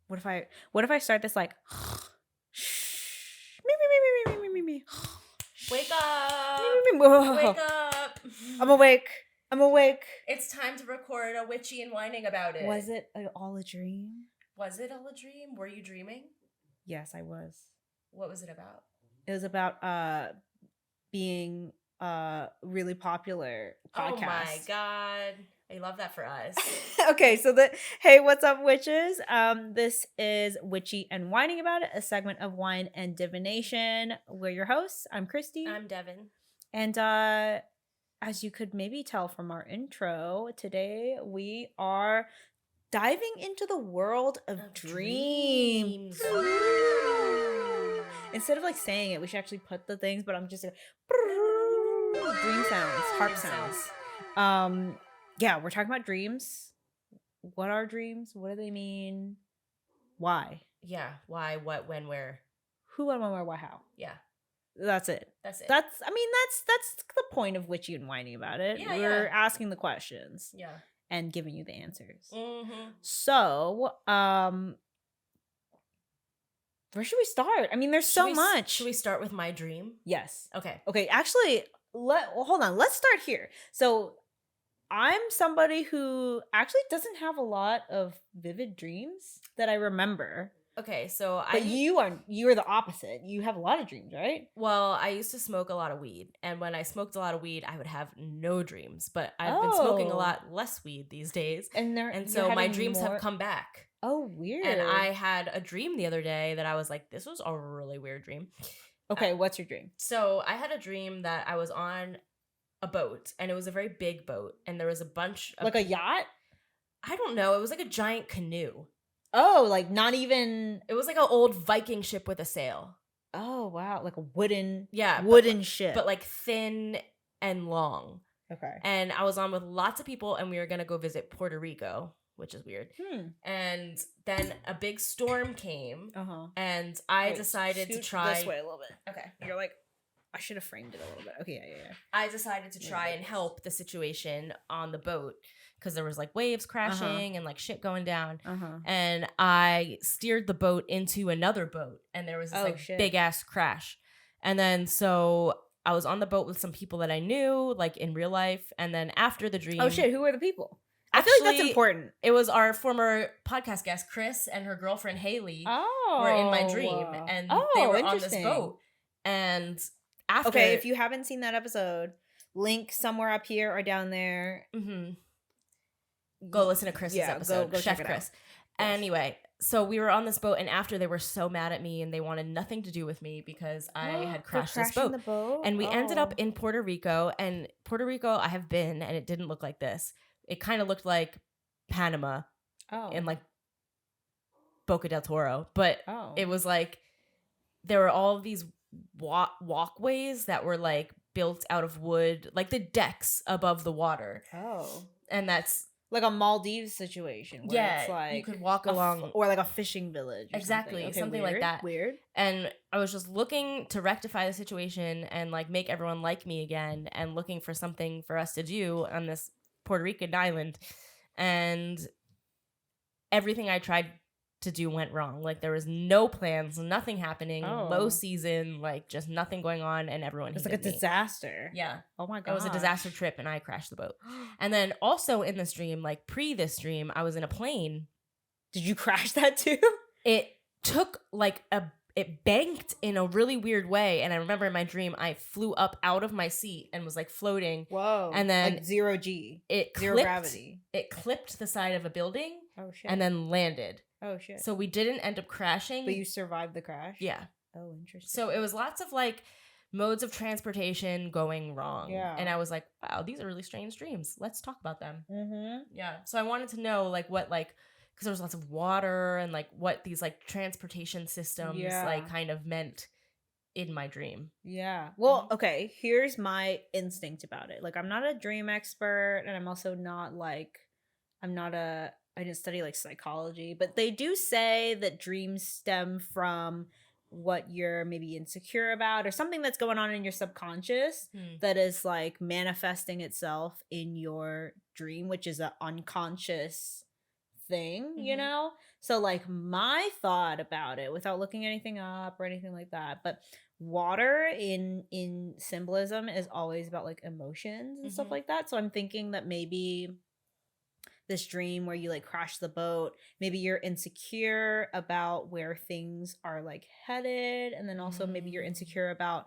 What if I start this like me. Wake up! Whoa. Wake up! I'm awake. It's time to record a witchy and whining about it. Was it all a dream? Was it all a dream? Were you dreaming? Yes, I was. What was it about? It was about being really popular podcast. Oh my god. I love that for us. Okay, so hey, what's up, witches? This is Witchy and Whining About It, a segment of Wine and Divination. We're your hosts. I'm Kristi. I'm Devin. And as you could maybe tell from our intro, today we are diving into the world of dreams. Instead of like saying it, we should actually put the things, but I'm just like dream sounds, harp sounds. Yeah, we're talking about dreams. What are dreams? What do they mean? Why? Yeah. Why, what, when, where? Who, when, where, why, how? Yeah. That's it. That's it. That's the point of Witchy and Whining About It. Yeah, We're asking the questions. Yeah. And giving you the answers. Mm-hmm. So, where should we start? I mean, there's so much. Should we start with my dream? Yes. Okay. Okay, actually, hold on. Let's start here. So, I'm somebody who actually doesn't have a lot of vivid dreams that I remember. Okay, so But you are the opposite. You have a lot of dreams, right? Well, I used to smoke a lot of weed, and when I smoked a lot of weed, I would have no dreams. But I've been smoking a lot less weed these days, and so my dreams have come back. Oh, weird! And I had a dream the other day that I was like, "This was a really weird dream." Okay, what's your dream? So I had a dream that I was on a boat, and it was a very big boat, and there was a bunch of like a yacht. I don't know. It was like a giant canoe. Oh, like not even. It was like an old Viking ship with a sail. Oh wow, like a wooden ship, but like thin and long. Okay. And I was on with lots of people, and we were gonna go visit Puerto Rico, which is weird. And then a big storm came, and I decided to try this way a little bit. Okay, you're like, I should have framed it a little bit. Okay, yeah. I decided to try and help the situation on the boat because there was like waves crashing and like shit going down. And I steered the boat into another boat, and there was this big ass crash. And then so I was on the boat with some people that I knew, like in real life. And then after the dream, oh shit, who were the people? I feel like that's important. It was our former podcast guest Chris and her girlfriend Haley were in my dream, and they were on this boat. And after, okay, if you haven't seen that episode, link somewhere up here or down there. Go listen to Chris's episode. Go Chef check it Chris. Out. Anyway, so we were on this boat, and after they were so mad at me and they wanted nothing to do with me because I had crashed this boat. The boat. And we ended up in Puerto Rico, and Puerto Rico I have been, and it didn't look like this. It kind of looked like Panama and like Boca del Toro, but it was like there were all of these walkways that were like built out of wood, like the decks above the water. And that's like a Maldives situation where it's like you could walk along, or like a fishing village. Exactly, something like that. Weird. And I was just looking to rectify the situation and like make everyone like me again, and looking for something for us to do on this Puerto Rican island, and everything I tried to do went wrong. Like there was no plans, nothing happening, low season, like just nothing going on, and everyone It's like a disaster. Yeah. Oh my god. It was a disaster trip, and I crashed the boat. And then also in this dream, like this dream, I was in a plane. Did you crash that too? It took like it banked in a really weird way, and I remember in my dream I flew up out of my seat and was like floating. Whoa. And then like zero G. Zero gravity. It clipped the side of a building. Oh shit. And then landed. Oh shit. So we didn't end up crashing. But you survived the crash? Yeah. Oh, interesting. So it was lots of like modes of transportation going wrong. Yeah. And I was like, wow, these are really strange dreams. Let's talk about them. Yeah. So I wanted to know like what like, because there was lots of water and like what these like transportation systems like kind of meant in my dream. Yeah. Well, okay, here's my instinct about it. Like I'm not a dream expert, and I'm also not like I didn't study like psychology, but they do say that dreams stem from what you're maybe insecure about or something that's going on in your subconscious that is like manifesting itself in your dream, which is an unconscious thing, you know? So like my thought about it, without looking anything up or anything like that, but water in symbolism is always about like emotions and stuff like that. So I'm thinking that maybe this dream where you like crash the boat, maybe you're insecure about where things are like headed, and then also maybe you're insecure about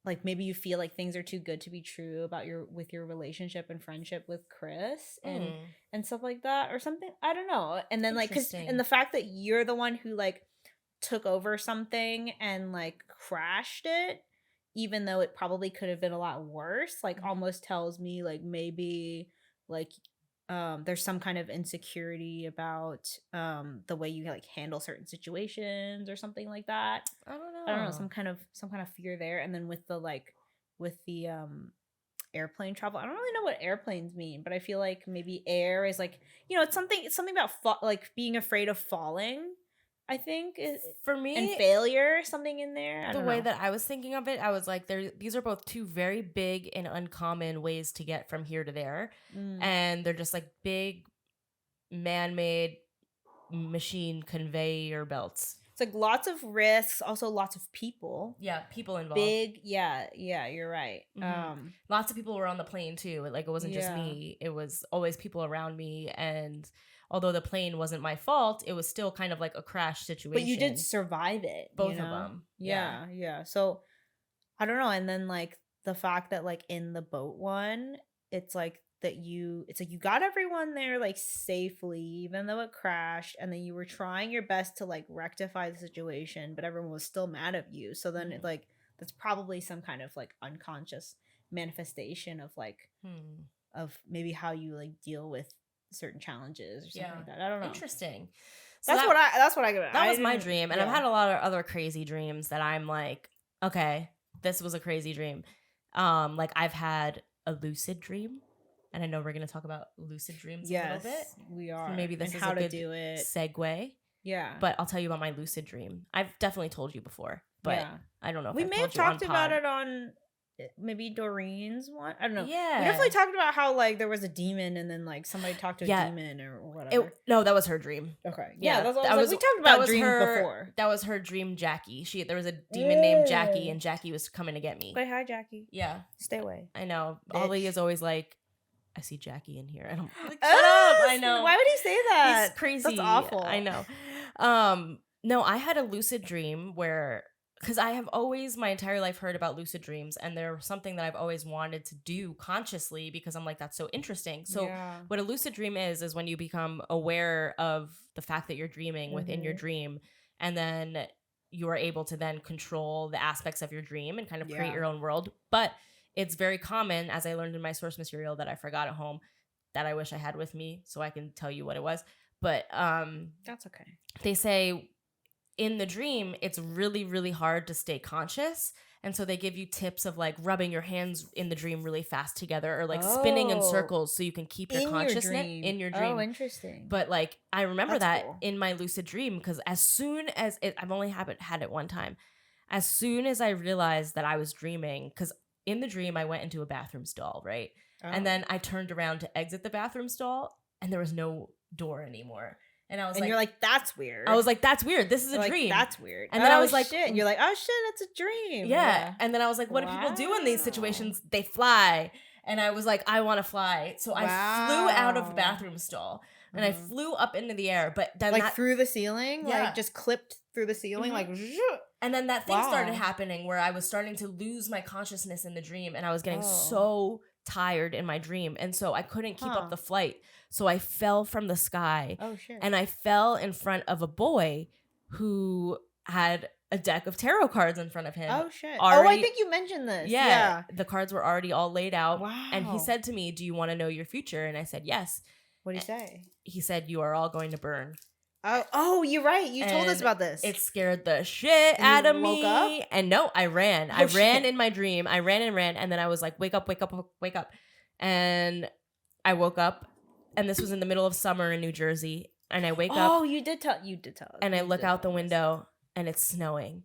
like maybe you feel like things are too good to be true about your relationship and friendship with Chris and stuff like that or something. I don't know. And then like and the fact that you're the one who like took over something and like crashed it, even though it probably could have been a lot worse, like almost tells me like maybe like there's some kind of insecurity about the way you like handle certain situations or something like that. I don't know, some kind of fear there. And then with the airplane travel, I don't really know what airplanes mean, but I feel like maybe air is like, you know, it's something about like being afraid of falling, I think, for me, and failure, something in there. The way that I was thinking of it, I was like, these are both two very big and uncommon ways to get from here to there. And they're just like big man-made machine conveyor belts. It's like lots of risks, also lots of people. Yeah, people involved. Big, yeah, you're right. Lots of people were on the plane too. Like it wasn't just me. It was always people around me. And although the plane wasn't my fault, it was still kind of like a crash situation. But you did survive it. Both of them. Yeah. So I don't know. And then like the fact that like in the boat one, it's like you got everyone there like safely, even though it crashed, and then you were trying your best to like rectify the situation, but everyone was still mad at you. So then it like that's probably some kind of like unconscious manifestation of like of maybe how you like deal with certain challenges or something like that. I don't know. Interesting. So that's what I got. That was my dream, and I've had a lot of other crazy dreams that I'm like, okay, this was a crazy dream. Like I've had a lucid dream. And I know we're going to talk about lucid dreams a little bit. We are. So maybe this is a good segue. Yeah. But I'll tell you about my lucid dream. I've definitely told you before, but I don't know if we may have talked about it on maybe Doreen's one. I don't know. Yeah. We definitely talked about how like there was a demon and then like somebody talked to a demon or whatever. No, that was her dream. Okay. Yeah, that's what we talked about dreams before. That was her dream, Jackie. There was a demon named Jackie, and Jackie was coming to get me. Say hi, Jackie. Yeah. Stay away. I know. Bitch. Ollie is always like, I see Jackie in here. And I'm like, shut up. I know. Why would he say that? He's crazy. That's awful. I know. No, I had a lucid dream where, because I have always my entire life heard about lucid dreams, and they're something that I've always wanted to do consciously because I'm like, that's so interesting. So what a lucid dream is when you become aware of the fact that you're dreaming within your dream, and then you are able to then control the aspects of your dream and kind of create your own world. But it's very common, as I learned in my source material that I forgot at home, that I wish I had with me so I can tell you what it was. But that's okay. They say in the dream, it's really, really hard to stay conscious. And so they give you tips of like rubbing your hands in the dream really fast together, or like spinning in circles so you can keep your consciousness in your dream. Oh, interesting. But like I remember that in my lucid dream, because as soon as I've only had it one time. As soon as I realized that I was dreaming, because in the dream I went into a bathroom stall, right? And then I turned around to exit the bathroom stall, and there was no door anymore. And I was you're like, that's weird. I was like, that's weird. This is a dream. That's weird. And then I was like, shit. And you're like, oh shit, that's a dream. Yeah. And then I was like, what do people do in these situations? They fly. And I was like, I want to fly. So I flew out of the bathroom stall and I flew up into the air. But then through the ceiling? Yeah. Like just clipped through the ceiling? Like, and then that thing started happening where I was starting to lose my consciousness in the dream, and I was getting so tired in my dream, and so I couldn't keep up the flight. So I fell from the sky. Oh shit. And I fell in front of a boy who had a deck of tarot cards in front of him. Oh shit. I think you mentioned this. Yeah. The cards were already all laid out. Wow. And he said to me, "Do you want to know your future?" And I said, "Yes." What did he say? He said, "You are all going to burn." Oh, you're right. You told us about this. It scared the shit out of me. Up? And no, I ran. I ran in my dream. I ran. And then I was like, wake up. And I woke up, and this was in the middle of summer in New Jersey. And I wake up. Oh, you did tell us. And I look out the window, and it's snowing.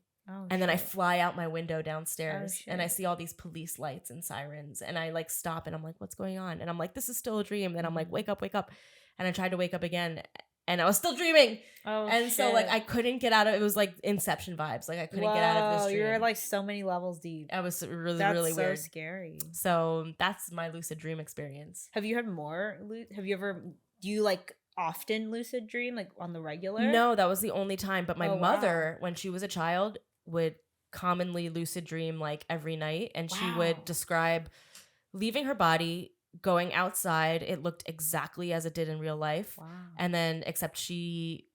And then I fly out my window downstairs and I see all these police lights and sirens. And I like stop and I'm like, what's going on? And I'm like, this is still a dream. And I'm like, wake up, wake up. And I tried to wake up again and I was still dreaming. So like I couldn't get out of it. It was like Inception vibes. Like I couldn't get out of this dream. You're like so many levels deep. I was really weird. That's so scary. So that's my lucid dream experience. Have you had more? Do you like often lucid dream, like on the regular? No, that was the only time. But my mother, when she was a child, would commonly lucid dream like every night. And she would describe leaving her body, going outside. It looked exactly as it did in real life. Wow. And then except she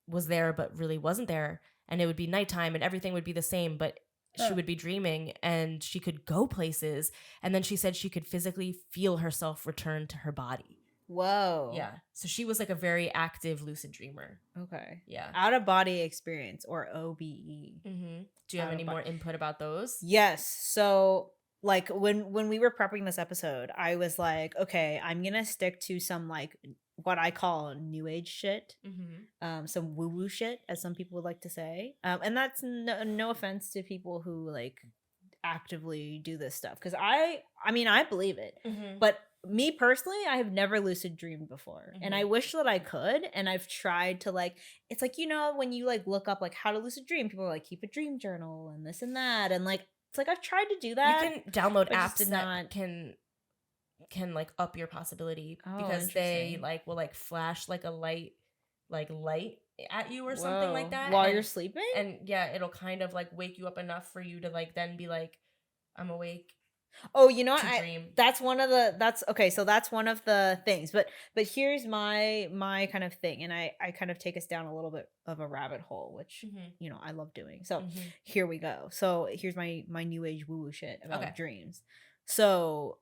was there but really wasn't there. And it would be nighttime and everything would be the same. But she would be dreaming and she could go places. And then she said she could physically feel herself return to her body. Whoa. Yeah. So she was like a very active lucid dreamer. Okay. Yeah. Out of body experience, or OBE. Mm-hmm. Do you have any more input about those? Yes. So like when we were prepping this episode, I was like, okay, I'm going to stick to some like what I call new age shit. Mm-hmm. Some woo woo shit, as some people would like to say. And that's no offense to people who like actively do this stuff. Cause I mean, I believe it, but me personally, I have never lucid dreamed before. And I wish that I could. And I've tried to like, it's like, you know, when you like look up like how to lucid dream, people are like, keep a dream journal and this and that. And like, it's like, I've tried to do that. You can download apps that can like up your possibility because they like will like flash like a light at you or something like that. While you're sleeping? And yeah, it'll kind of like wake you up enough for you to like then be like, I'm awake. Oh, you know what? That's one of the things. But here's my kind of thing, and I kind of take us down a little bit of a rabbit hole, which you know I love doing. So here we go. So here's my new age woo woo shit about dreams. So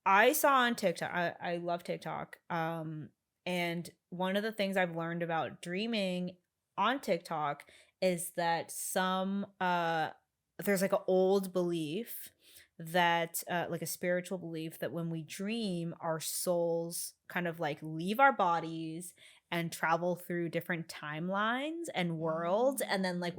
I saw on TikTok. I love TikTok. And one of the things I've learned about dreaming on TikTok is that there's like an old belief that like a spiritual belief that when we dream, our souls kind of like leave our bodies and travel through different timelines and worlds, and then like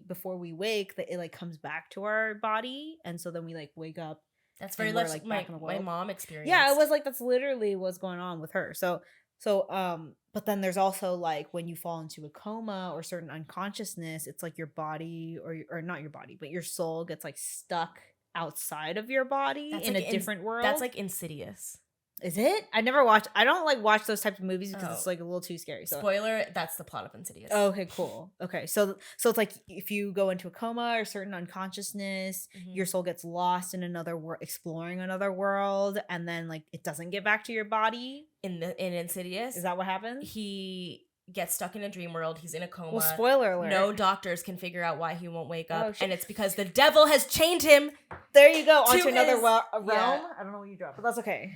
before we wake, that it like comes back to our body, and so then we like wake up. That's very much like my mom experienced. Yeah, it was like that's literally what's going on with her. So but then there's also like when you fall into a coma or certain unconsciousness, it's like your body or not your body, but your soul gets like stuck outside of your body in a different world. That's like Insidious. Is it? I don't like watch those types of movies because it's like a little too scary. So. Spoiler, that's the plot of Insidious. Oh, okay, cool. Okay. So it's like if you go into a coma or certain unconsciousness, your soul gets lost in another world, exploring another world, and then like it doesn't get back to your body. In Insidious. Is that what happens? He gets stuck in a dream world. He's in a coma. Well, spoiler alert. No doctors can figure out why he won't wake up. And it's because the devil has chained him. There you go. Onto another realm. Yeah. I don't know what you dropped, but that's okay.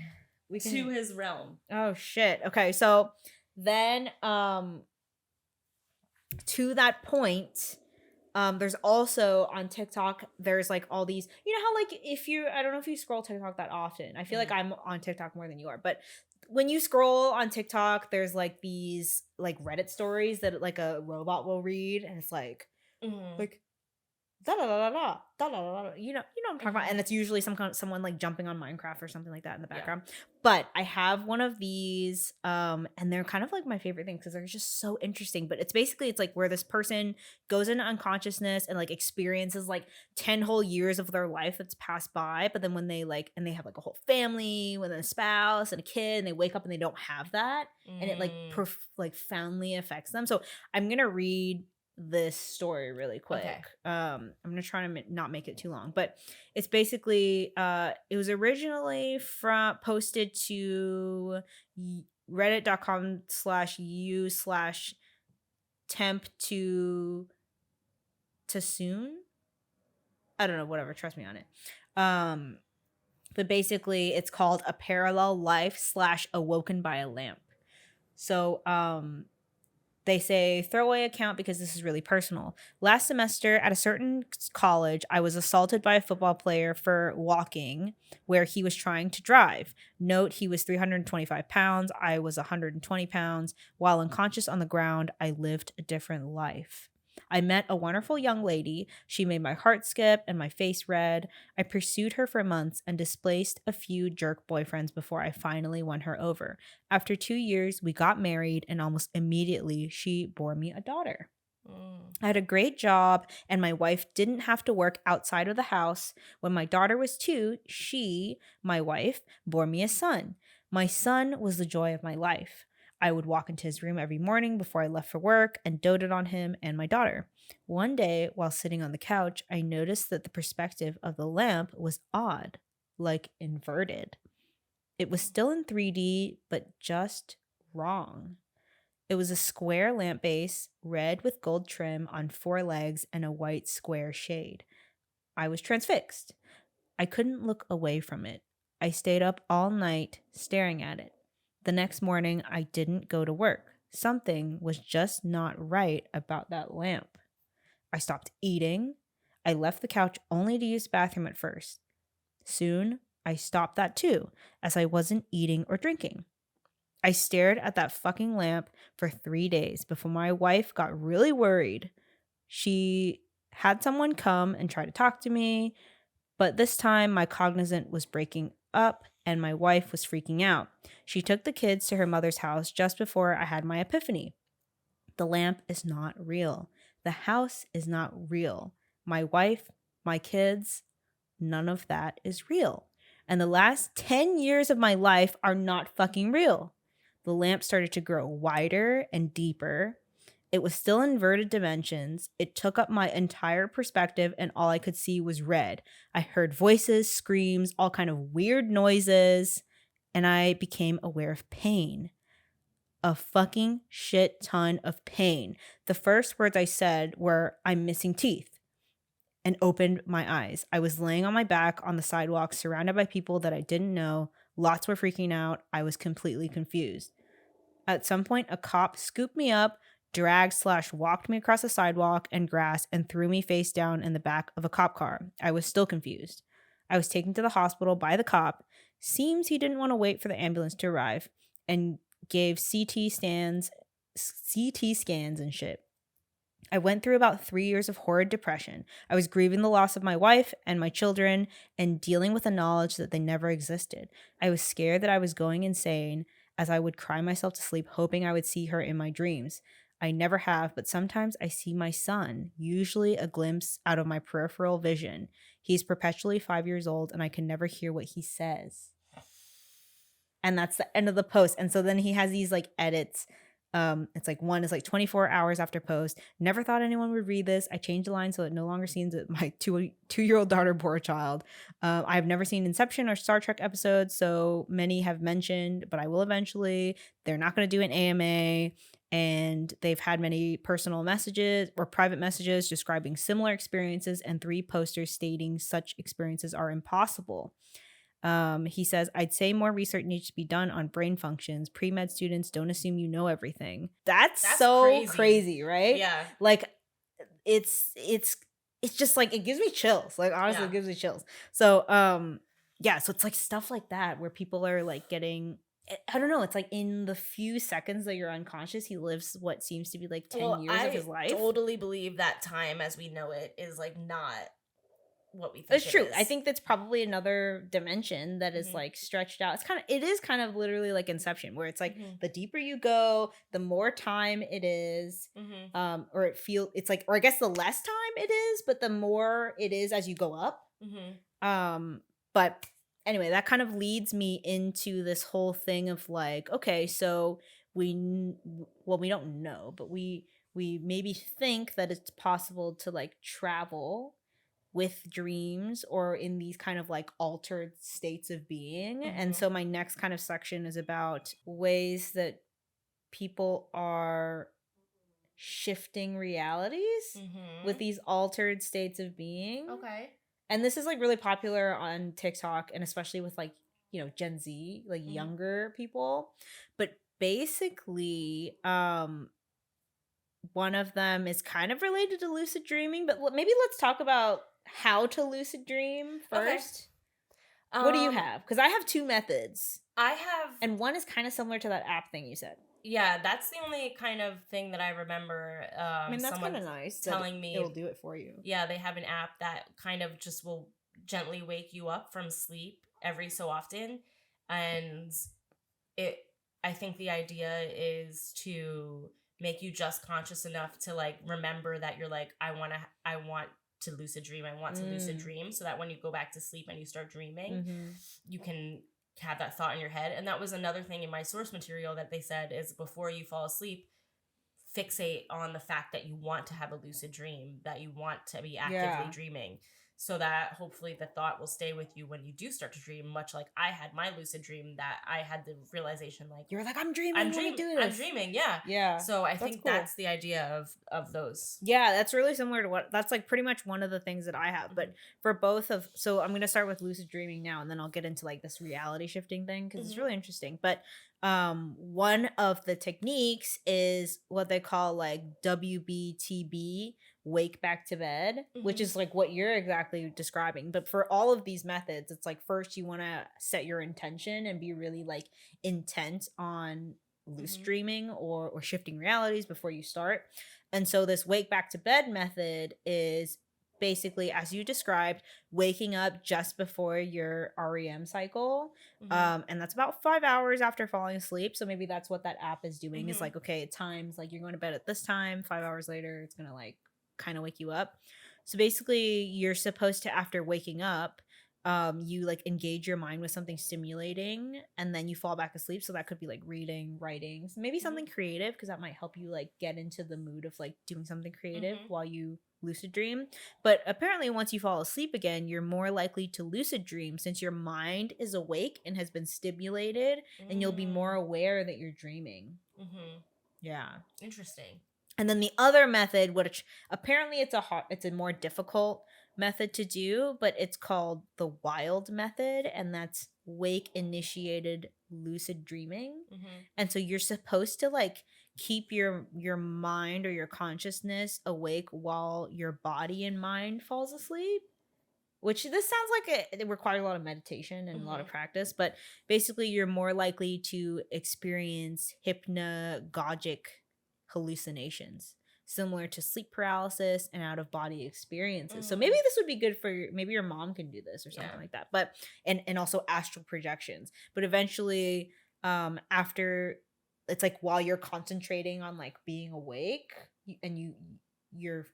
To his realm. Oh shit. Okay, so then to that point, there's also on TikTok, there's like all these, you know how like I don't know if you scroll TikTok that often. I feel like I'm on TikTok more than you are, but when you scroll on TikTok, there's like these like Reddit stories that like a robot will read, and it's like like da da da da da da da. You know what I'm talking about, and it's usually someone like jumping on Minecraft or something like that in the background. Yeah. But I have one of these, and they're kind of like my favorite thing because they're just so interesting. But it's like where this person goes into unconsciousness and like experiences like 10 whole years of their life that's passed by. But then when they like, and they have like a whole family with a spouse and a kid, and they wake up and they don't have that, and it like profoundly affects them. So I'm gonna read this story really quick. Okay. I'm gonna try to not make it too long, but it's basically it was originally posted to reddit.com/u/temp to soon. I don't know, whatever, trust me on it. But basically it's called A Parallel Life / Awoken by a Lamp. So they say, throwaway account because this is really personal. Last semester at a certain college, I was assaulted by a football player for walking where he was trying to drive. Note, he was 325 pounds. I was 120 pounds. While unconscious on the ground, I lived a different life. I met a wonderful young lady. She made my heart skip and my face red. I pursued her for months and displaced a few jerk boyfriends before I finally won her over. After 2 years, we got married, and almost immediately she bore me a daughter. I had a great job, and my wife didn't have to work outside of the house. When my daughter was 2, she, my wife, bore me a son. My son was the joy of my life. I would walk into his room every morning before I left for work and doted on him and my daughter. One day, while sitting on the couch, I noticed that the perspective of the lamp was odd, like inverted. It was still in 3D, but just wrong. It was a square lamp base, red with gold trim on 4 legs and a white square shade. I was transfixed. I couldn't look away from it. I stayed up all night staring at it. The next morning, I didn't go to work. Something was just not right about that lamp. I stopped eating. I left the couch only to use the bathroom at first. Soon, I stopped that too, as I wasn't eating or drinking. I stared at that fucking lamp for 3 days before my wife got really worried. She had someone come and try to talk to me, but this time my cognizant was breaking up and my wife was freaking out. She took the kids to her mother's house just before I had my epiphany. The lamp is not real. The house is not real. My wife, my kids, none of that is real. And the last 10 years of my life are not fucking real. The lamp started to grow wider and deeper. It was still inverted dimensions. It took up my entire perspective, and all I could see was red. I heard voices, screams, all kind of weird noises, and I became aware of pain. A fucking shit ton of pain. The first words I said were, "I'm missing teeth," and opened my eyes. I was laying on my back on the sidewalk, surrounded by people that I didn't know. Lots were freaking out. I was completely confused. At some point, a cop scooped me up, dragged/walked me across the sidewalk and grass, and threw me face down in the back of a cop car. I was still confused. I was taken to the hospital by the cop. Seems he didn't want to wait for the ambulance to arrive, and gave CT scans and shit. I went through about 3 years of horrid depression. I was grieving the loss of my wife and my children and dealing with the knowledge that they never existed. I was scared that I was going insane, as I would cry myself to sleep hoping I would see her in my dreams. I never have, but sometimes I see my son, usually a glimpse out of my peripheral vision. He's perpetually 5 years old, and I can never hear what he says. And that's the end of the post. And so then he has these like edits. It's like one is like 24 hours after post. Never thought anyone would read this. I changed the line so it no longer seems that my two-year-old daughter bore a child. I've never seen Inception or Star Trek episodes, so many have mentioned, but I will eventually. They're not going to do an AMA, and they've had many personal messages or private messages describing similar experiences and 3 posters stating such experiences are impossible. He says, I'd say more research needs to be done on brain functions. Pre-med students don't assume you know everything. That's so crazy, right? Yeah. Like, it's just like, it gives me chills. Like, honestly, It gives me chills. So, yeah, so it's like stuff like that where people are like getting, I don't know, it's like in the few seconds that you're unconscious, he lives what seems to be like 10 years of his life. I totally believe that time as we know it is like not what we think it's true. I think that's probably another dimension that is like stretched out. It is kind of literally like Inception, where it's like the deeper you go, the more time it is, or it's like, or I guess the less time it is, but the more it is as you go up. But anyway, that kind of leads me into this whole thing of like, okay, so we don't know, but we maybe think that it's possible to like travel with dreams or in these kind of like altered states of being. And so my next kind of section is about ways that people are shifting realities with these altered states of being. Okay. And this is like really popular on TikTok, and especially with like, you know, Gen Z, like younger people. But basically, one of them is kind of related to lucid dreaming, but maybe let's talk about how to lucid dream first. Okay. What do you have? Because I have 2 methods. I have, and one is kind of similar to that app thing you said. yeah, that's the only kind of thing that I remember. I mean, that's kind Someone of nice that telling it'll me, do it for you. yeah, they have an app that kind of just will gently wake you up from sleep every so often, and it. I think the idea is to make you just conscious enough to like remember that you're like, I want to lucid dream. I want to lucid dream, so that when you go back to sleep and you start dreaming, you can have that thought in your head. And that was another thing in my source material that they said is before you fall asleep, fixate on the fact that you want to have a lucid dream, that you want to be actively dreaming, so that hopefully the thought will stay with you when you do start to dream, much like I had my lucid dream, that I had the realization like, you were like, I'm dreaming, let me do this. I'm dreaming, yeah. So I think cool. that's the idea of those. Yeah, that's really similar to that's like pretty much one of the things that I have. But for both of, so I'm going to start with lucid dreaming now, and then I'll get into like this reality shifting thing because it's really interesting. But one of the techniques is what they call like WBTB, wake back to bed, which is like what you're exactly describing. But for all of these methods, it's like first you want to set your intention and be really like intent on loose dreaming or shifting realities before you start. And so this wake back to bed method is basically, as you described, waking up just before your REM cycle. And that's about 5 hours after falling asleep. So maybe that's what that app is doing, is like, okay, at times like you're going to bed at this time, 5 hours later, it's going to like kind of wake you up. So basically you're supposed to, after waking up, you like engage your mind with something stimulating, and then you fall back asleep. So that could be like reading, writing, maybe something creative, because that might help you like get into the mood of like doing something creative while you lucid dream. But apparently once you fall asleep again, you're more likely to lucid dream since your mind is awake and has been stimulated, and you'll be more aware that you're dreaming. Yeah, interesting. And then the other method, which apparently it's a more difficult method to do, but it's called the wild method, and that's wake initiated lucid dreaming. And so you're supposed to like keep your mind or your consciousness awake while your body and mind falls asleep. Which this sounds like it requires a lot of meditation and a lot of practice, but basically you're more likely to experience hypnagogic hallucinations, similar to sleep paralysis and out of body experiences. So maybe this would be good for maybe your mom can do this or something like that. But and also astral projections. But eventually, after, it's like while you're concentrating on like being awake, and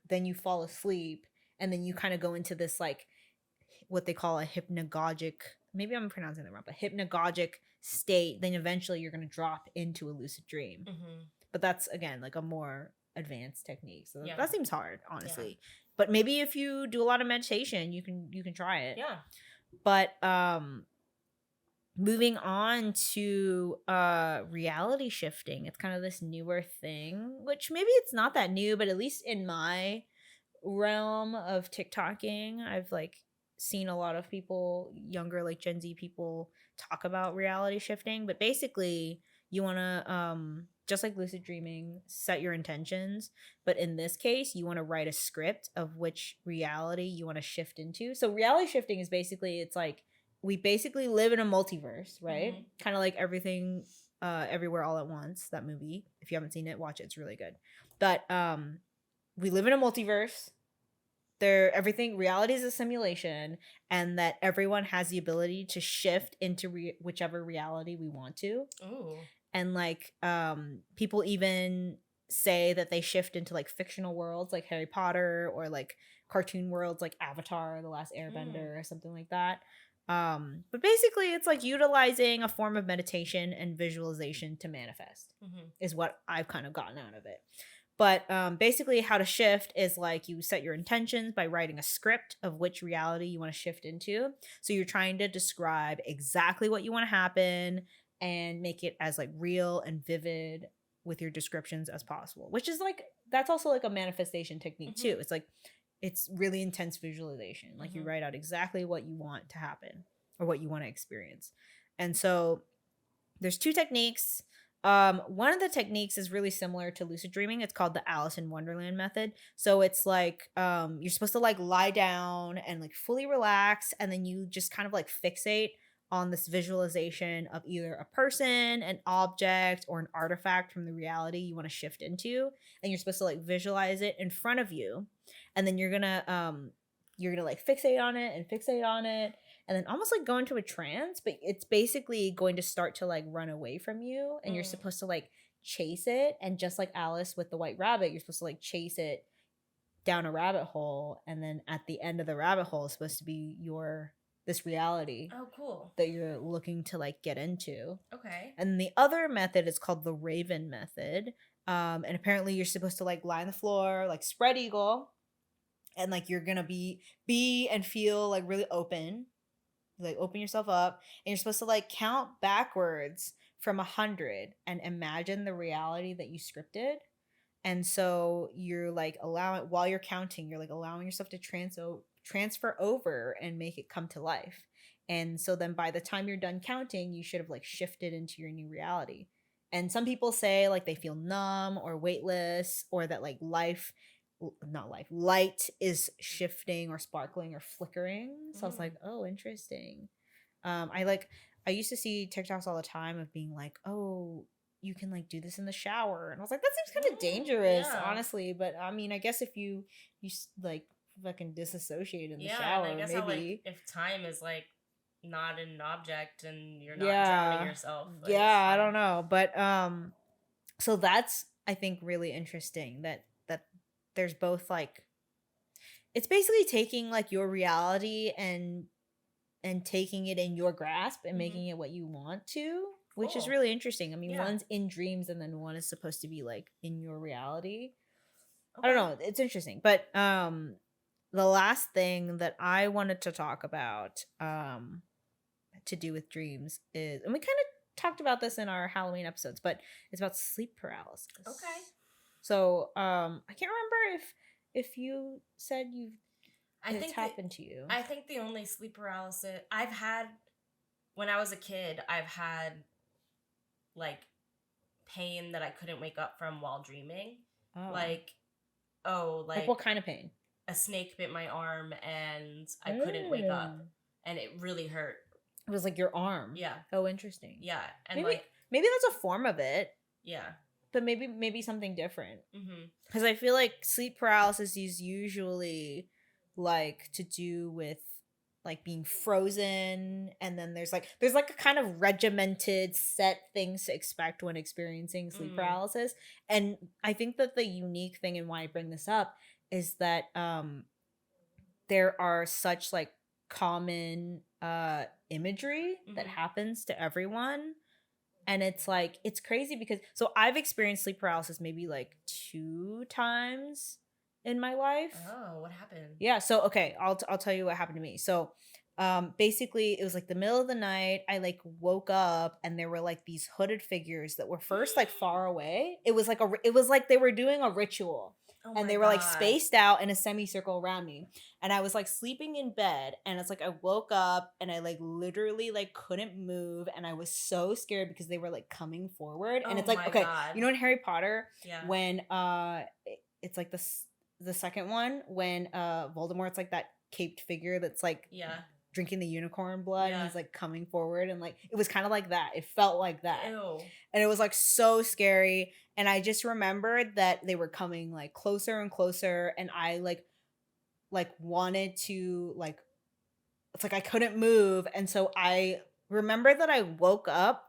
then you fall asleep, and then you kind of go into this like what they call a hypnagogic, maybe I'm pronouncing that wrong, but hypnagogic state. Then eventually you're going to drop into a lucid dream. But that's again like a more advanced technique. So that seems hard, honestly. But maybe if you do a lot of meditation, you can try it. Yeah. But moving on to reality shifting, it's kind of this newer thing, which maybe it's not that new, but at least in my realm of TikToking, I've like seen a lot of people, younger like Gen Z people, talk about reality shifting. But basically you want to just like lucid dreaming, set your intentions, but in this case you want to write a script of which reality you want to shift into. So reality shifting is basically, it's like we basically live in a multiverse, right? Kind of like Everything Everywhere All at Once, that movie. If you haven't seen it, watch it, it's really good. But we live in a multiverse. Reality is a simulation, and that everyone has the ability to shift into whichever reality we want to. Ooh. And like people even say that they shift into like fictional worlds like Harry Potter, or like cartoon worlds like Avatar, The Last Airbender, or something like that. But basically it's like utilizing a form of meditation and visualization to manifest, is what I've kind of gotten out of it. But basically how to shift is like you set your intentions by writing a script of which reality you want to shift into. So you're trying to describe exactly what you want to happen and make it as like real and vivid with your descriptions as possible, which is like, that's also like a manifestation technique too. It's like, it's really intense visualization. Like you write out exactly what you want to happen or what you want to experience. And so there's two techniques. One of the techniques is really similar to lucid dreaming. It's called the Alice in Wonderland method. So it's like you're supposed to like lie down and like fully relax, and then you just kind of like fixate on this visualization of either a person, an object, or an artifact from the reality you want to shift into, and you're supposed to like visualize it in front of you, and then you're gonna like fixate on it and fixate on it, and then almost like go into a trance, but it's basically going to start to like run away from you, and you're supposed to like chase it, and just like Alice with the white rabbit, you're supposed to like chase it down a rabbit hole, and then at the end of the rabbit hole is supposed to be this reality. Oh, cool. That you're looking to like get into. Okay. And the other method is called the Raven method. And apparently you're supposed to like lie on the floor, like spread eagle, and like you're gonna be and feel like really open. Like open yourself up, and you're supposed to like count backwards from 100 and imagine the reality that you scripted. And so you're like while you're counting, you're like allowing yourself to transfer over and make it come to life. And so then by the time you're done counting, you should have like shifted into your new reality. And some people say like they feel numb or weightless, or that like light is shifting or sparkling or flickering. So I was like, oh, interesting. I used to see TikToks all the time of being like, oh, you can like do this in the shower, and I was like, that seems kind of dangerous, honestly. But I mean, I guess if you like fucking disassociate in the shower, and I guess maybe if time is like not an object and you're not drowning yourself. Like, I don't know, but so that's I think really interesting that there's both like it's basically taking like your reality and taking it in your grasp and making it what you want to. Which is really interesting. I mean, one's in dreams and then one is supposed to be like in your reality. Okay. I don't know. It's interesting. But the last thing that I wanted to talk about to do with dreams is, and we kind of talked about this in our Halloween episodes, but it's about sleep paralysis. Okay. So I can't remember if you said it's happened to you. I think the only sleep paralysis I've had when I was a kid, I've had like pain that I couldn't wake up from while dreaming. Like what kind of pain? A snake bit my arm and I couldn't wake up, and it really hurt. It was like your arm. Yeah. Oh, interesting. Yeah, and maybe that's a form of it. Yeah. But maybe something different. Because I feel like sleep paralysis is usually like to do with like being frozen, and then there's like a kind of regimented set things to expect when experiencing sleep paralysis. And I think that the unique thing, and why I bring this up, is that there are such like common imagery that happens to everyone. And it's like, it's crazy because so I've experienced sleep paralysis maybe like 2 times in my life. Oh, what happened? Yeah, so okay, I'll tell you what happened to me. So basically it was like the middle of the night. I like woke up and there were like these hooded figures that were first like far away. It was like they were doing a ritual. Oh, and they were like spaced out in a semicircle around me. And I was like sleeping in bed, and it's like I woke up and I like literally like couldn't move, and I was so scared because they were like coming forward. And it's like, okay, you know in Harry Potter, when it's like the second one when Voldemort's like that caped figure that's like drinking the unicorn blood, and he's like coming forward, and like it was kind of like that. It felt like that. Ew. And it was like so scary. And I just remembered that they were coming like closer and closer, and I like wanted to like, it's like I couldn't move. And so I remember that I woke up,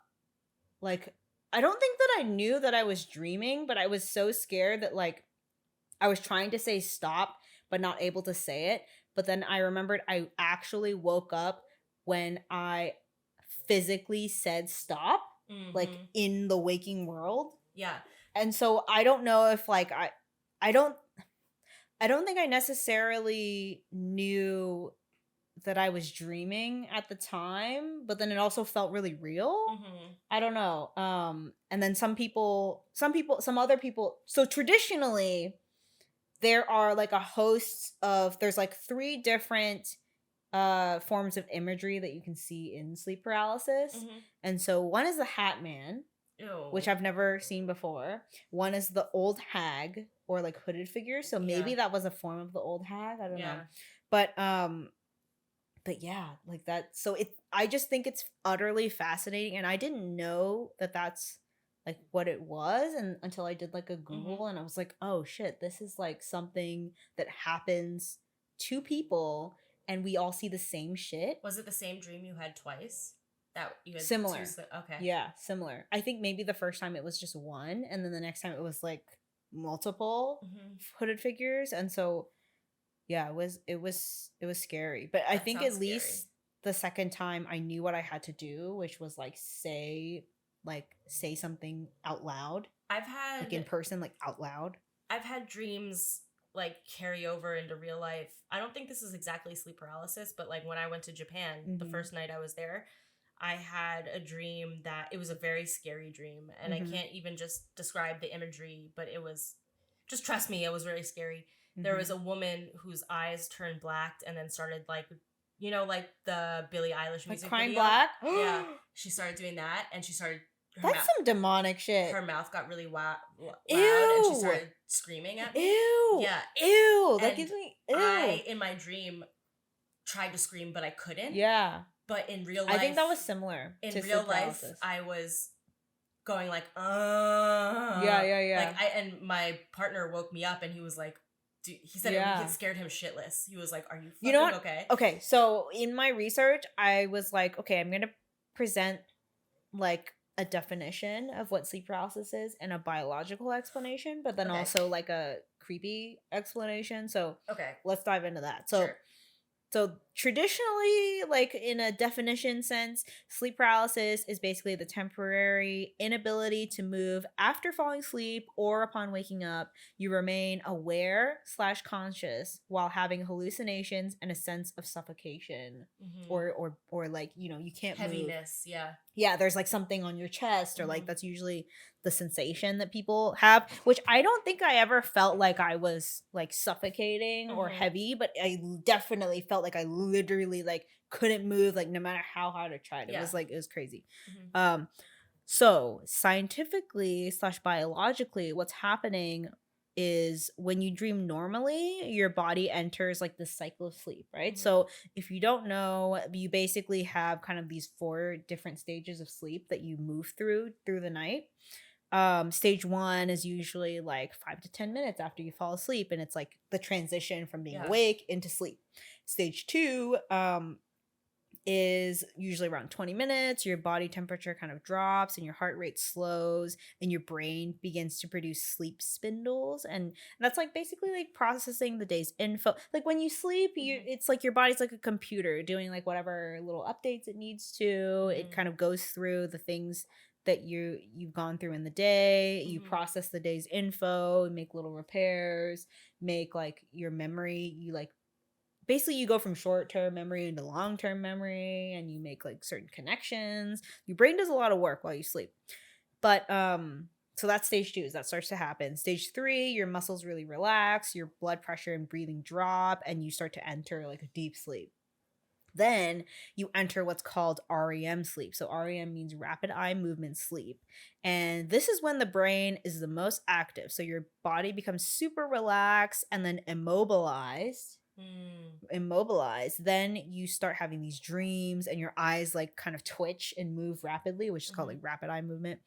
like I don't think that I knew that I was dreaming, but I was so scared that like I was trying to say stop but not able to say it. But then I remembered I actually woke up when I physically said stop, like in the waking world. Yeah. And so I don't know if like I don't think I necessarily knew that I was dreaming at the time, but then it also felt really real. I don't know. And then some other people. So traditionally, there are like a host of, there's like 3 different forms of imagery that you can see in sleep paralysis. And so one is the Hat Man, which I've never seen before. One is the old hag, or like hooded figure. So maybe that was a form of the old hag. I don't know. But but yeah, like that. So I just think it's utterly fascinating, and I didn't know that that's like what it was, and until I did like a Google, and I was like, oh shit, this is like something that happens to people, and we all see the same shit. Was it the same dream you had twice? That you had similar? Okay. Yeah, similar. I think maybe the first time it was just one, and then the next time it was like multiple hooded figures, and so yeah, it was scary. But I think at least the second time I knew what I had to do, which was like say something out loud. I've had like in person, like out loud. I've had dreams like carry over into real life. I don't think this is exactly sleep paralysis, but like when I went to Japan, the first night I was there, I had a dream that it was a very scary dream, and I can't even just describe the imagery, but it was just, trust me, it was very scary. There was a woman whose eyes turned black and then started like, you know, like the Billie Eilish music crying video. black. Yeah, she started doing that, and she started. That's some demonic shit. Her mouth got really loud, Ew. And she started screaming at me. Ew. Yeah. Ew. That And gives me. Ew. I, in my dream, tried to scream, but I couldn't. Yeah. But in real life, I think that was similar. In to real life, I was going like, yeah. Like and my partner woke me up, and he was like, he said it scared him shitless. He was like, "Are you fucking you know what? Okay?" Okay, so in my research, I was like, okay, I'm gonna present like a definition of what sleep paralysis is and a biological explanation, but then also like a creepy explanation. So let's dive into that. So sure. So traditionally, like in a definition sense, sleep paralysis is basically the temporary inability to move after falling asleep or upon waking up. You remain aware / conscious while having hallucinations and a sense of suffocation, or like, you know, you can't heaviness, move. Yeah, there's like something on your chest, or like that's usually the sensation that people have, which I don't think I ever felt like I was like suffocating or heavy, but I definitely felt like I literally like couldn't move, like no matter how hard I tried. It was like, it was crazy. So scientifically / biologically, what's happening is when you dream normally, your body enters like the cycle of sleep, right? So if you don't know, you basically have kind of these 4 different stages of sleep that you move through the night. Stage 1 is usually like 5 to 10 minutes after you fall asleep, and it's like the transition from being awake into sleep. Stage 2 is usually around 20 minutes. Your body temperature kind of drops and your heart rate slows, and your brain begins to produce sleep spindles, and that's like basically like processing the day's info. Like when you sleep, it's like your body's like a computer doing like whatever little updates it needs to. It kind of goes through the things that you've gone through in the day. You process the day's info, make little repairs, make like your memory, you like basically you go from short-term memory into long-term memory, and you make like certain connections. Your brain does a lot of work while you sleep. But so that's stage 2, that starts to happen. Stage 3, your muscles really relax, your blood pressure and breathing drop, and you start to enter like a deep sleep. Then you enter what's called REM sleep. So REM means rapid eye movement sleep. And this is when the brain is the most active. So your body becomes super relaxed and then immobilized. Then you start having these dreams, and your eyes like kind of twitch and move rapidly, which is called like rapid eye movement.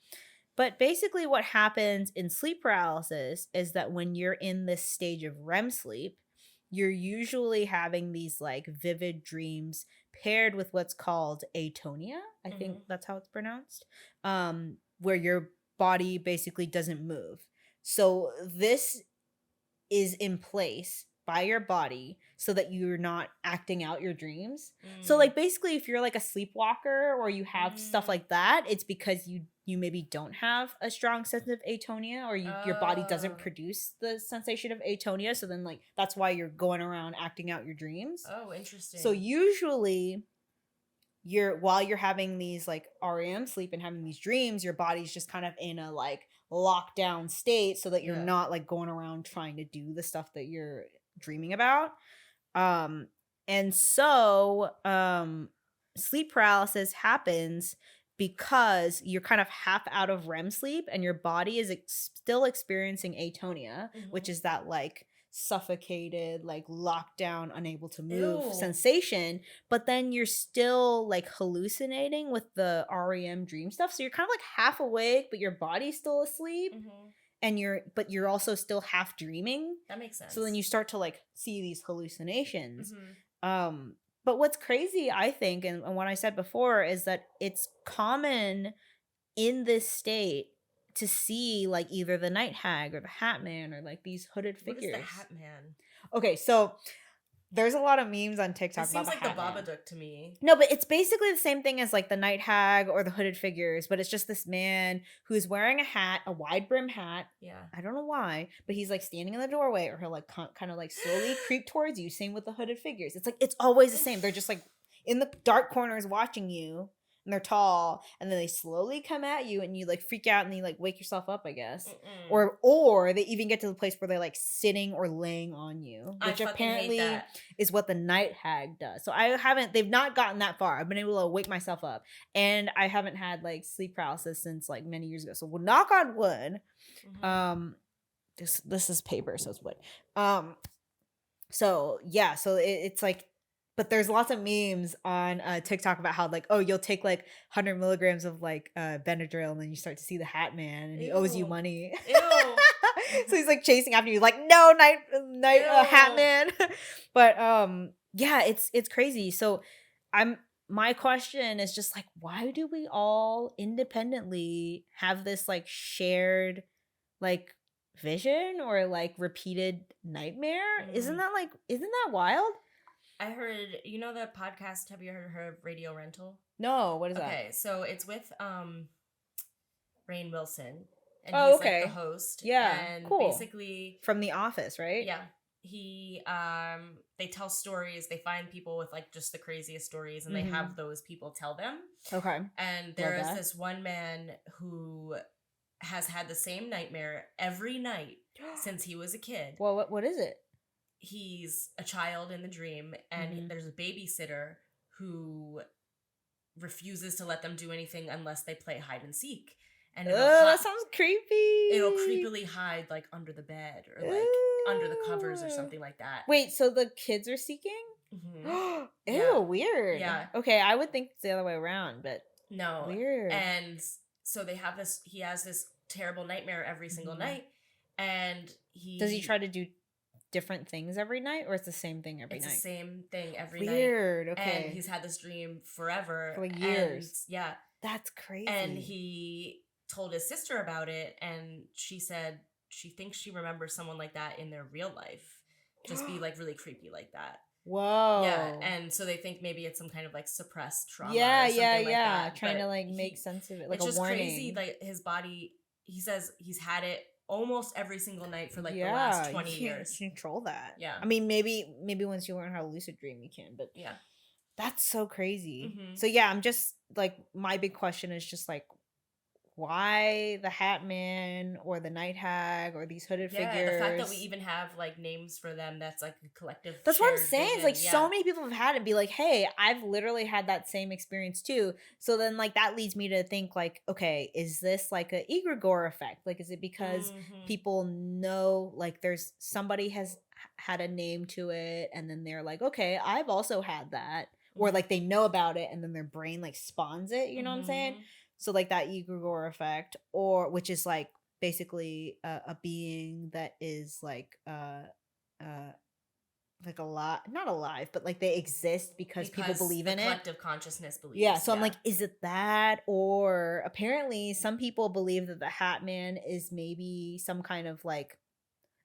But basically what happens in sleep paralysis is that when you're in this stage of REM sleep, you're usually having these like vivid dreams paired with what's called atonia. I think that's how it's pronounced, where your body basically doesn't move. So this is in place by your body so that you're not acting out your dreams. So like basically if you're like a sleepwalker or you have stuff like that, it's because you maybe don't have a strong sense of atonia, or your body doesn't produce the sensation of atonia. So then like that's why you're going around acting out your dreams. Oh, interesting. So usually while you're having these like REM sleep and having these dreams, your body's just kind of in a like lockdown state so that you're not like going around trying to do the stuff that you're dreaming about. And so sleep paralysis happens because you're kind of half out of REM sleep and your body is still experiencing atonia, which is that like suffocated, like locked down, unable to move Ew. sensation, but then you're still like hallucinating with the REM dream stuff. So you're kind of like half awake, but your body's still asleep. And you're also still half dreaming. That makes sense. So then you start to like see these hallucinations. But what's crazy, I think, and what I said before, is that it's common in this state to see like either the night hag or the hat man or like these hooded figures. What is the hat man? Okay, so there's a lot of memes on TikTok about the hat man. It seems like the Babadook to me. No, but it's basically the same thing as like the night hag or the hooded figures, but it's just this man who's wearing a hat, a wide brim hat. Yeah. I don't know why, but he's like standing in the doorway, or he'll like kind of like slowly creep towards you. Same with the hooded figures. It's like it's always the same. They're just like in the dark corners watching you. And they're tall, and then they slowly come at you, and you like freak out, and you like wake yourself up, I guess. Or they even get to the place where they're like sitting or laying on you, which apparently is what the night hag does. So they've not gotten that far. I've been able to wake myself up, and I haven't had like sleep paralysis since like many years ago. So we'll knock on wood. This is paper, so it's wood. So yeah, so it's like. But there's lots of memes on TikTok about how like, oh, you'll take like 100 milligrams of like Benadryl, and then you start to see the hat man, and he owes you money. So he's like chasing after you, like, no, night hat man. But yeah, it's crazy. So my question is just like, why do we all independently have this like shared like vision or like repeated nightmare? Isn't that wild? I heard, you know the podcast, have you heard of Radio Rental? No, what is that? Okay, so it's with Rainn Wilson. And he's like the host. Yeah, and cool. Basically from The Office, right? Yeah. They tell stories, they find people with like just the craziest stories, and they have those people tell them. Okay. And there is this one man who has had the same nightmare every night since he was a kid. Well, what is it? He's a child in the dream, and there's a babysitter who refuses to let them do anything unless they play hide and seek. And that sounds creepy. It'll creepily hide like under the bed or like under the covers or something like that. Wait, so the kids are seeking? Ew, weird. Yeah. Okay, I would think it's the other way around, but no. Weird. And so he has this terrible nightmare every single night, and does he try to do different things every night, or it's the same thing every night? It's the same thing every night. Weird. Okay. And he's had this dream forever. For like years. And, yeah. That's crazy. And he told his sister about it, and she said she thinks she remembers someone like that in their real life. Just be like really creepy like that. Whoa. Yeah. And so they think maybe it's some kind of like suppressed trauma. Yeah, or something like that. Trying to like make sense of it. Like it's a just warning. Crazy. Like his body, he says he's had it almost every single night for like the last 20 years. Control that. Yeah. I mean, maybe once you learn how to lucid dream, you can. But yeah, that's so crazy. So yeah, I'm just like, my big question is just like, why the Hat Man or the Night Hag or these hooded figures? The fact that we even have like names for them, that's like a collective. That's what I'm saying. Vision. It's like so many people have had it. Be like, hey, I've literally had that same experience too. So then like that leads me to think like, okay, is this like a egregore effect? Like, is it because people know like there's somebody has had a name to it, and then they're like, okay, I've also had that, or like they know about it, and then their brain like spawns it. You know what I'm saying? So like that egregore effect, or which is like basically a being that is like not alive, but like they exist because people believe in it. Collective consciousness believes. Yeah. So I'm like, is it that? Or apparently some people believe that the Hat Man is maybe some kind of like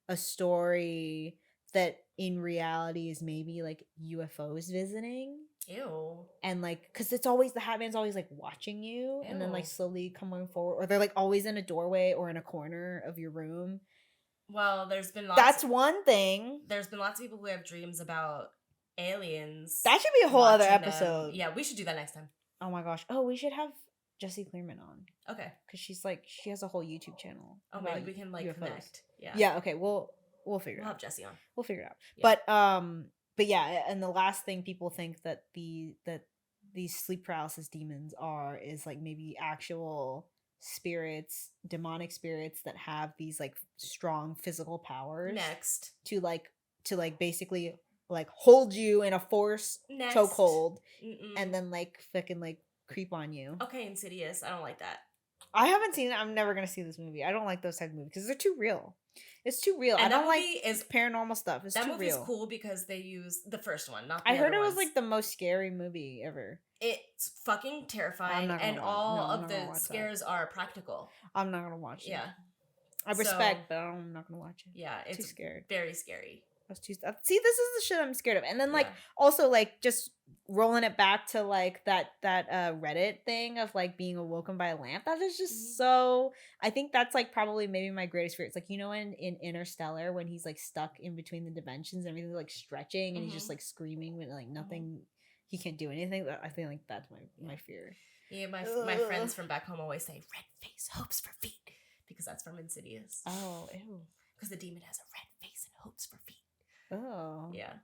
a story that in reality is maybe like UFOs visiting. Ew. And like, because it's always, the Hat Man's always like watching you. Ew. And then like slowly coming forward, or they're like always in a doorway or in a corner of your room. Well, there's been that's one thing. There's been lots of people who have dreams about aliens. That should be a whole other episode. Them. Yeah, we should do that next time. Oh my gosh. Oh, we should have Jessie Clearman on. Okay. Because she has a whole YouTube channel. Oh, maybe we can like UFOs. Connect. Yeah. Yeah. Okay. We'll figure it out. We'll have Jessie on. We'll figure it out. Yeah. But yeah, and the last thing people think that these sleep paralysis demons is like maybe actual spirits, demonic spirits that have these like strong physical powers. Next. To basically like hold you in a force chokehold and then like fucking like creep on you. Okay, Insidious. I don't like that. I haven't seen it. I'm never gonna see this movie. I don't like those type of movies because they're too real. It's too real. And I don't like paranormal stuff. It's too real. That movie's cool because they use the first one, not the I heard other it was ones. like the most scary movie ever. It's fucking terrifying, and all of the scares are practical. I'm not gonna watch it. Yeah, I respect, but I'm not gonna watch it. Yeah, it's too scared. Very scary. See, this is the shit I'm scared of. And then like also like just rolling it back to like that Reddit thing of like being awoken by a lamp. That is just so. I think that's like probably maybe my greatest fear. It's like, you know, in Interstellar when he's like stuck in between the dimensions and everything's like stretching and he's just like screaming with like nothing. He can't do anything. I think like that's my fear. Yeah, my friends from back home always say red face, hopes for feet, because that's from Insidious. Oh, ew. Because the demon has a red face and hopes for feet. Oh. Yeah.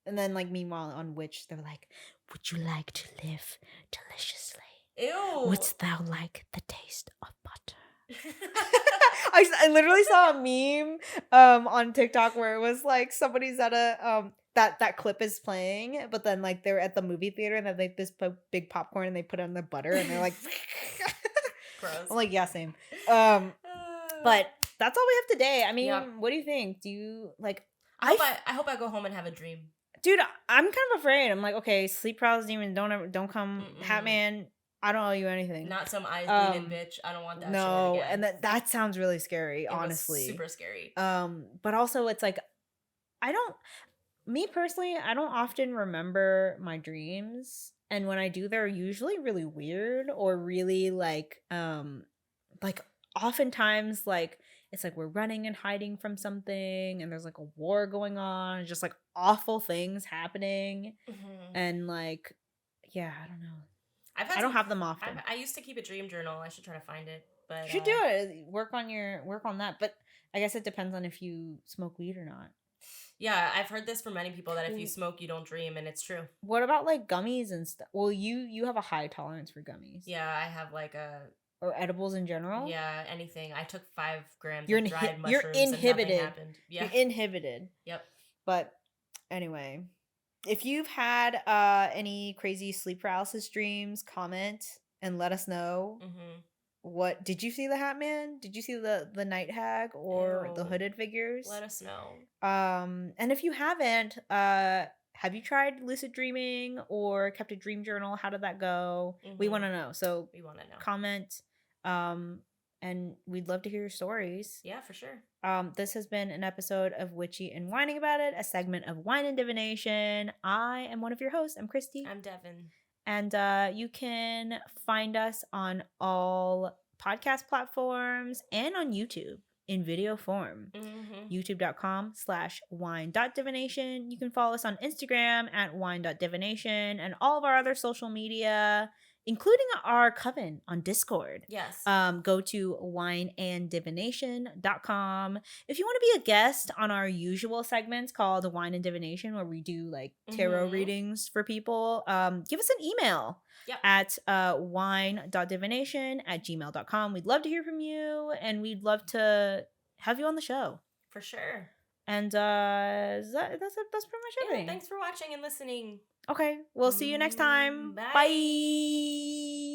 And then like meanwhile on Witch, they're like, would you like to live deliciously? Ew. Wouldst thou like the taste of butter? I literally saw a meme on TikTok where it was like somebody's at a that clip is playing, but then like they're at the movie theater and they have like this big popcorn and they put on the butter and they're like Gross. I'm like, yeah, same. But that's all we have today. I mean, what do you think? Do you like I hope I go home and have a dream. Dude, I'm kind of afraid. I'm like, okay, sleep paralysis demon, don't come. Hatman, I don't owe you anything. Not some eyes bleeding bitch. I don't want that. No, shit again. And that sounds really scary, it honestly. Was super scary. But also it's like, me personally, I don't often remember my dreams, and when I do, they're usually really weird or really like oftentimes like. It's like we're running and hiding from something and there's like a war going on, just like awful things happening. And like, yeah, I don't know. I don't have them often. I used to keep a dream journal. I should try to find it. But you should do it. Work on that. But I guess it depends on if you smoke weed or not. Yeah, I've heard this from many people that if you smoke, you don't dream, and it's true. What about like gummies and stuff? Well, you have a high tolerance for gummies. Yeah, I have like a... Or edibles in general? Yeah, anything. I took 5 grams of dried mushrooms. You're inhibited. And nothing happened. Yeah. You're inhibited. Yep. But anyway, if you've had any crazy sleep paralysis dreams, comment and let us know. What did you see the Hat Man? Did you see the night hag or the hooded figures? Let us know. And if you haven't, have you tried lucid dreaming or kept a dream journal? How did that go? We want to know. So we want to know. Comment. And we'd love to hear your stories. Yeah, for sure. This has been an episode of Witchy and Whining About It, a segment of Wine and Divination. I am one of your hosts. I'm Kristi. I'm Devin. And you can find us on all podcast platforms and on YouTube in video form. youtube.com/wine.divination. You can follow us on Instagram at wine.divination and all of our other social media, including our coven on Discord. Yes. Go to wineanddivination.com. If you want to be a guest on our usual segments called Wine and Divination, where we do like tarot readings for people, give us an email at wine.divination@gmail.com. We'd love to hear from you, and we'd love to have you on the show. For sure. And that's pretty much everything. Thanks for watching and listening. Okay, we'll see you next time. Bye. Bye.